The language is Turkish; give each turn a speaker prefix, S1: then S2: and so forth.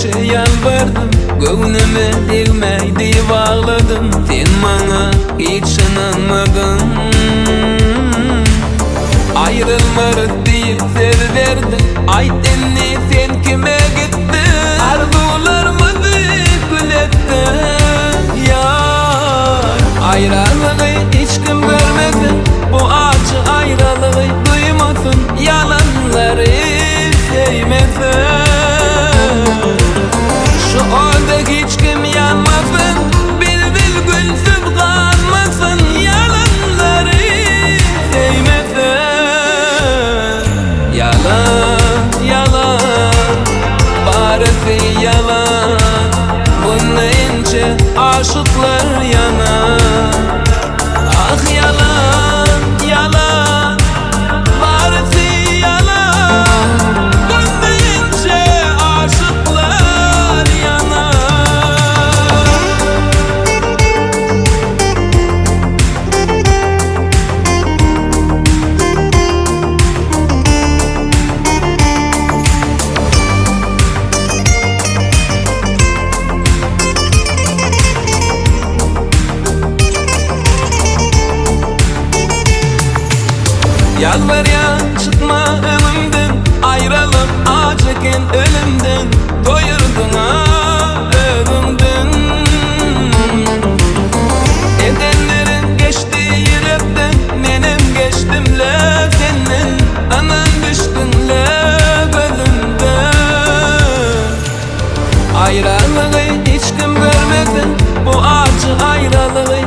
S1: neçe yalvardım, göwnüme değmeydi bağladım. Sen bana hiç inanmadın. Ayrılmarız deyip söz verdin. Aytdinni sen kime gittin? Arzularımızı kül ettin. Yar, ayrılığı hiç kim görmesin. Bu acı ayrılığı duymasın. Yalanları sevmesin. Şu orada hiç kim yanmasın. Bülbül gülsüz kalmasın. Yalanları sevmesin. Yalan, yalan, barisi yalan. Bunun ince aşıklar yanar. Ah yalan, yalan, barisi yalan. Bunun ince aşıklar yanar. Yalvaryan çıkma önümden, ayrılıp acıken ölümden. Doyurdun ha ölümden. Edenlerin geçtiği yürekten, benim geçtimle senin. Anan düştünle gözümden. Ayrılığı hiç kim görmesin. Bu acı ayrılığı